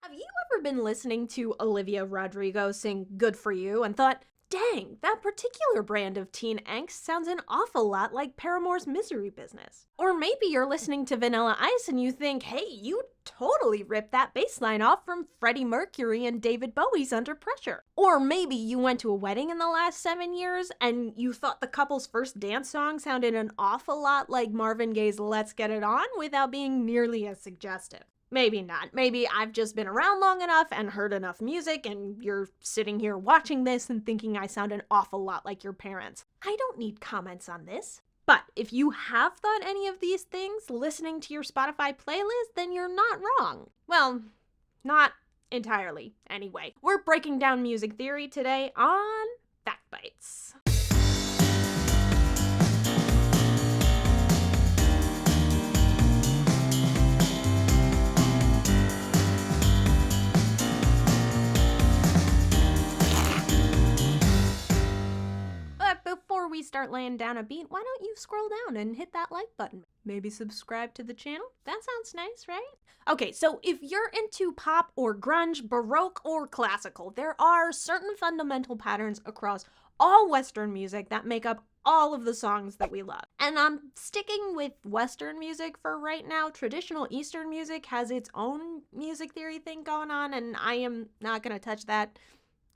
Have you ever been listening to Olivia Rodrigo sing Good For You and thought, dang, that particular brand of teen angst sounds an awful lot like Paramore's Misery Business? Or maybe you're listening to Vanilla Ice and you think, hey, you totally ripped that bass line off from Freddie Mercury and David Bowie's Under Pressure. Or maybe you went to a wedding in the last 7 years and you thought the couple's first dance song sounded an awful lot like Marvin Gaye's Let's Get It On without being nearly as suggestive. Maybe not. Maybe I've just been around long enough and heard enough music and you're sitting here watching this and thinking I sound an awful lot like your parents. I don't need comments on this. But if you have thought any of these things listening to your Spotify playlist, then you're not wrong. Well, not entirely, anyway. We're breaking down music theory today on Fact Bites. Before we start laying down a beat, why don't you scroll down and hit that like button? Maybe subscribe to the channel? That sounds nice, right? Okay, so if you're into pop or grunge, baroque or classical, there are certain fundamental patterns across all Western music that make up all of the songs that we love. And I'm sticking with Western music for right now. Traditional Eastern music has its own music theory thing going on, and I am not gonna touch that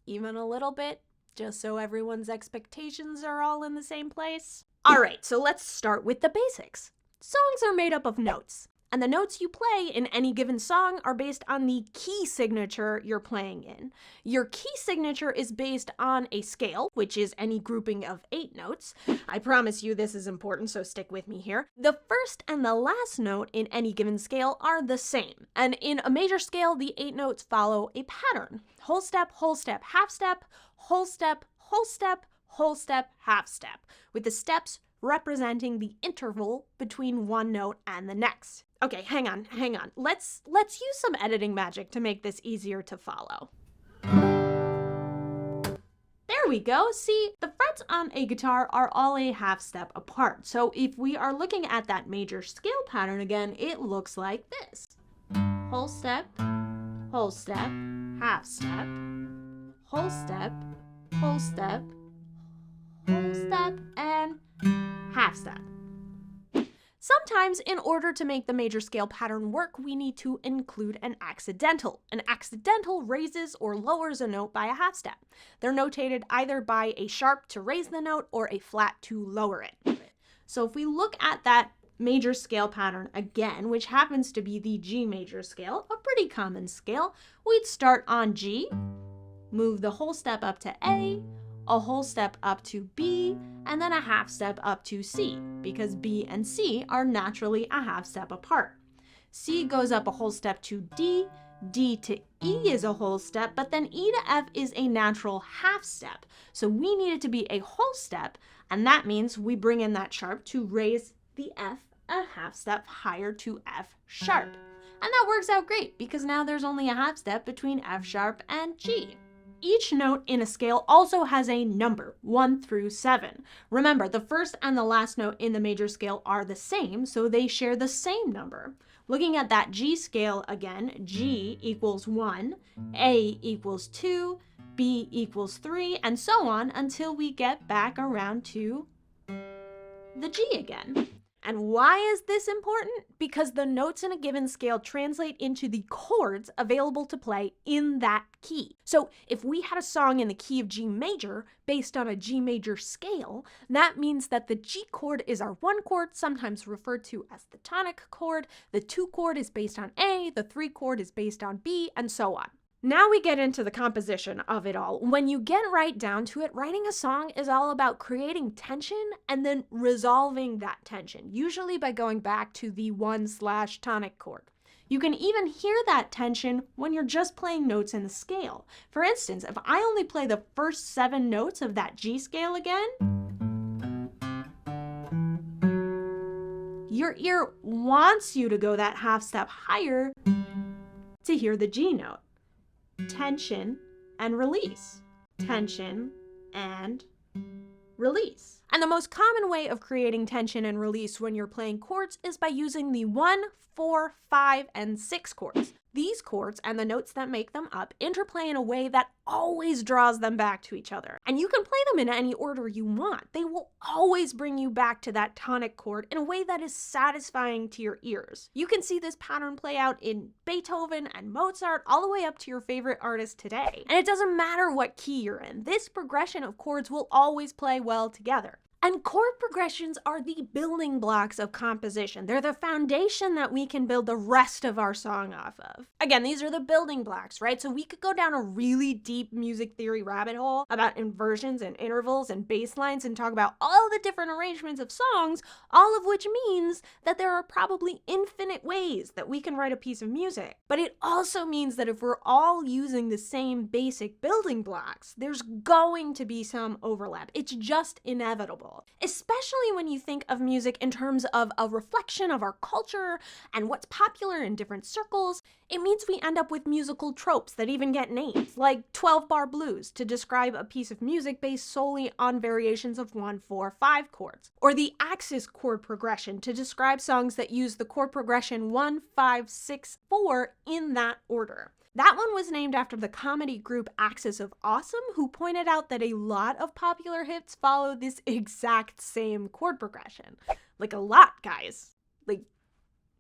even a little bit, just so everyone's expectations are all in the same place. Alright, so let's start with the basics. Songs are made up of notes, and the notes you play in any given song are based on the key signature you're playing in. Your key signature is based on a scale, which is any grouping of 8 notes. I promise you this is important, so stick with me here. The first and the last note in any given scale are the same, and in a major scale, the 8 notes follow a pattern. Whole step, half step, whole step, whole step, whole step, half step, with the steps representing the interval between one note and the next. Okay, hang on. Let's use some editing magic to make this easier to follow. There we go. See, the frets on a guitar are all a half step apart. So if we are looking at that major scale pattern again, it looks like this. Whole step, half step, whole step, whole step, whole step, and half step. Sometimes, in order to make the major scale pattern work, we need to include an accidental. An accidental raises or lowers a note by a half step. They're notated either by a sharp to raise the note or a flat to lower it. So if we look at that major scale pattern again, which happens to be the G major scale, a pretty common scale, we'd start on G, move the whole step up to A whole step up to B, and then a half step up to C, because B and C are naturally a half step apart. C goes up a whole step to D, D to E is a whole step, but then E to F is a natural half step. So we need it to be a whole step, and that means we bring in that sharp to raise the F a half step higher to F sharp. And that works out great, because now there's only a half step between F sharp and G. Each note in a scale also has a number, 1 through 7. Remember, the first and the last note in the major scale are the same, so they share the same number. Looking at that G scale again, G equals 1, A equals 2, B equals 3, and so on until we get back around to the G again. And why is this important? Because the notes in a given scale translate into the chords available to play in that key. So if we had a song in the key of G major based on a G major scale, that means that the G chord is our 1 chord, sometimes referred to as the tonic chord, the 2 chord is based on A, the 3 chord is based on B, and so on. Now we get into the composition of it all. When you get right down to it, writing a song is all about creating tension and then resolving that tension, usually by going back to the 1/tonic chord. You can even hear that tension when you're just playing notes in the scale. For instance, if I only play the first 7 notes of that G scale again, your ear wants you to go that half step higher to hear the G note. Tension and release. Tension and release. And the most common way of creating tension and release when you're playing chords is by using the 1, 4, 5, and 6 chords. These chords and the notes that make them up interplay in a way that always draws them back to each other. And you can play them in any order you want. They will always bring you back to that tonic chord in a way that is satisfying to your ears. You can see this pattern play out in Beethoven and Mozart all the way up to your favorite artist today. And it doesn't matter what key you're in, this progression of chords will always play well together. And chord progressions are the building blocks of composition. They're the foundation that we can build the rest of our song off of. Again, these are the building blocks, right? So we could go down a really deep music theory rabbit hole about inversions and intervals and bass lines and talk about all the different arrangements of songs, all of which means that there are probably infinite ways that we can write a piece of music. But it also means that if we're all using the same basic building blocks, there's going to be some overlap. It's just inevitable. Especially when you think of music in terms of a reflection of our culture and what's popular in different circles. It means we end up with musical tropes that even get names, like 12-bar blues to describe a piece of music based solely on variations of 1, 4, 5 chords, or the axis chord progression to describe songs that use the chord progression 1, 5, 6, 4 in that order. That one was named after the comedy group Axis of Awesome, who pointed out that a lot of popular hits follow this exact same chord progression. Like a lot, guys. Like,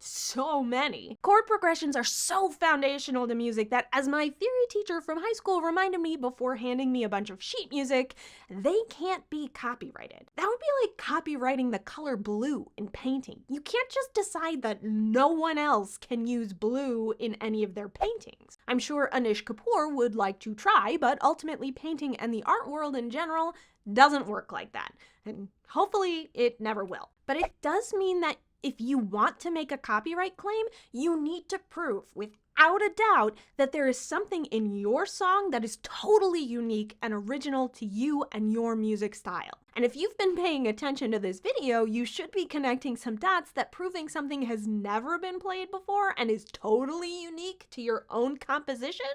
so many. Chord progressions are so foundational to music that, as my theory teacher from high school reminded me before handing me a bunch of sheet music, they can't be copyrighted. That would be like copyrighting the color blue in painting. You can't just decide that no one else can use blue in any of their paintings. I'm sure Anish Kapoor would like to try, but ultimately painting and the art world in general doesn't work like that. And hopefully it never will. But it does mean that if you want to make a copyright claim, you need to prove without a doubt that there is something in your song that is totally unique and original to you and your music style. And if you've been paying attention to this video, you should be connecting some dots that proving something has never been played before and is totally unique to your own composition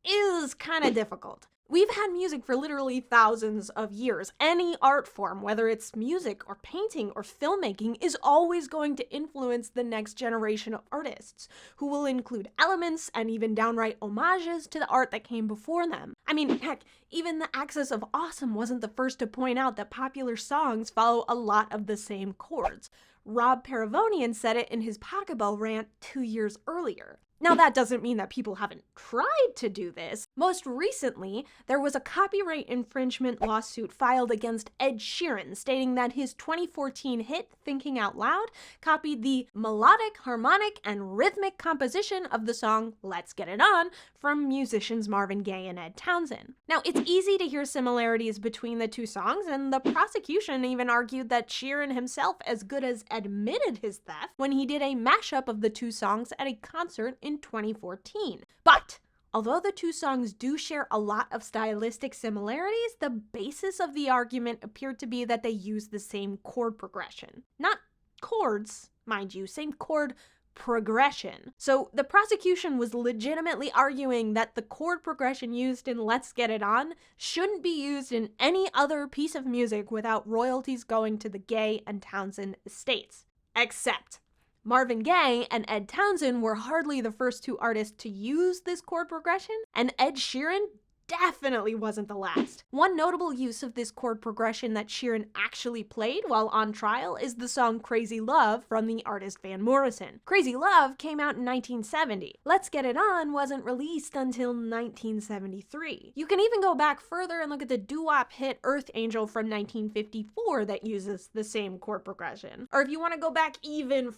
is kind of difficult. We've had music for literally thousands of years. Any art form, whether it's music or painting or filmmaking, is always going to influence the next generation of artists, who will include elements and even downright homages to the art that came before them. I mean, heck, even the Axis of Awesome wasn't the first to point out that popular songs follow a lot of the same chords. Rob Paravonian said it in his Pachelbel rant 2 years earlier. Now, that doesn't mean that people haven't tried to do this. Most recently, there was a copyright infringement lawsuit filed against Ed Sheeran, stating that his 2014 hit, Thinking Out Loud, copied the melodic, harmonic, and rhythmic composition of the song Let's Get It On from musicians Marvin Gaye and Ed Townsend. Now, it's easy to hear similarities between the two songs, and the prosecution even argued that Sheeran himself as good as admitted his theft when he did a mashup of the two songs at a concert in 2014. But although the two songs do share a lot of stylistic similarities, the basis of the argument appeared to be that they use the same chord progression. Not chords, mind you, same chord progression. So the prosecution was legitimately arguing that the chord progression used in Let's Get It On shouldn't be used in any other piece of music without royalties going to the Gaye and Townsend estates. Except Marvin Gaye and Ed Townsend were hardly the first two artists to use this chord progression, and Ed Sheeran definitely wasn't the last. One notable use of this chord progression that Sheeran actually played while on trial is the song Crazy Love from the artist Van Morrison. Crazy Love came out in 1970. Let's Get It On wasn't released until 1973. You can even go back further and look at the doo-wop hit Earth Angel from 1954 that uses the same chord progression. Or if you want to go back even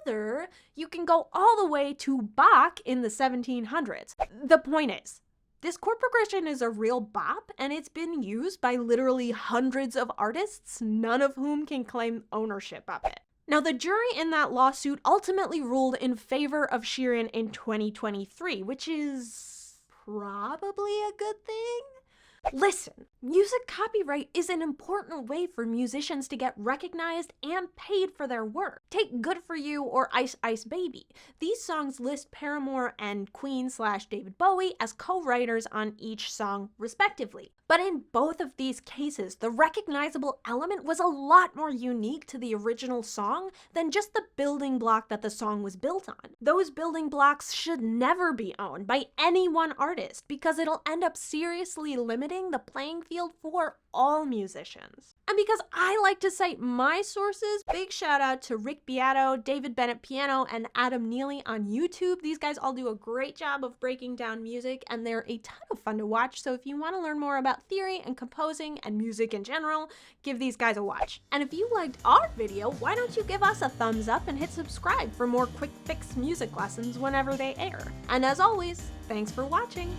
further, you can go all the way to Bach in the 1700s. The point is, this chord progression is a real bop, and it's been used by literally hundreds of artists, none of whom can claim ownership of it. Now, the jury in that lawsuit ultimately ruled in favor of Sheeran in 2023, which is probably a good thing. Listen, music copyright is an important way for musicians to get recognized and paid for their work. Take Good For You or Ice Ice Baby. These songs list Paramore and Queen/David Bowie as co-writers on each song, respectively. But in both of these cases, the recognizable element was a lot more unique to the original song than just the building block that the song was built on. Those building blocks should never be owned by any one artist because it'll end up seriously limiting the playing field for all musicians. And because I like to cite my sources, big shout out to Rick Beato, David Bennett Piano, and Adam Neely on YouTube. These guys all do a great job of breaking down music, and they're a ton of fun to watch. So if you want to learn more about theory and composing and music in general, give these guys a watch. And if you liked our video, why don't you give us a thumbs up and hit subscribe for more quick fix music lessons whenever they air. And as always, thanks for watching.